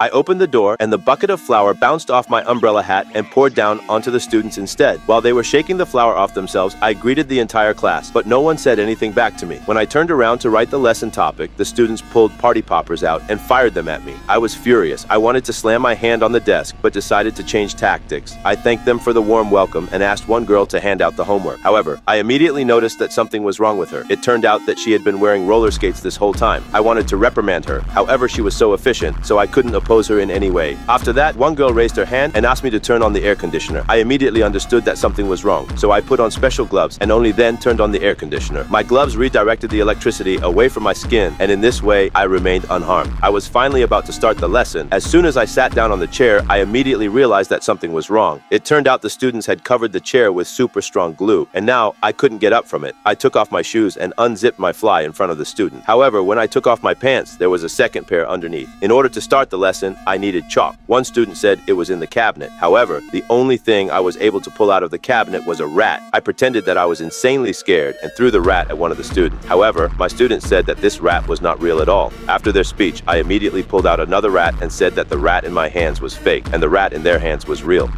I opened the door, and the bucket of flour bounced off my umbrella hat and poured down onto the students instead. While they were shaking the flour off themselves, I greeted the entire class, but no one said anything back to me. When I turned around to write the lesson topic, the students pulled party poppers out and fired them at me. I was furious. I wanted to slam my hand on the desk, but decided to change tactics. I thanked them for the warm welcome and asked one girl to hand out the homework. However, I immediately noticed that something was wrong with her. It turned out that she had been wearing roller skates this whole time. I wanted to reprimand her. However, she was so efficient, so I couldn't oppose her in any way. After that, one girl raised her hand and asked me to turn on the air conditioner. I immediately understood that something was wrong, so I put on special gloves and only then turned on the air conditioner. My gloves redirected the electricity away from my skin, and in this way, I remained unharmed. I was finally about to start the lesson. As soon as I sat down on the chair, I immediately realized that something was wrong. It turned out the students had covered the chair with super strong glue, and now I couldn't get up from it. I took off my shoes and unzipped my fly in front of the student. However, when I took off my pants, there was a second pair underneath. In order to start the lesson, I needed chalk. One student said it was in the cabinet. However, the only thing I was able to pull out of the cabinet was a rat. I pretended that I was insanely scared and threw the rat at one of the students. However, my students said that this rat was not real at all. After their speech, I immediately pulled out another rat and said that the rat in my hands was fake and the rat in their hands was real.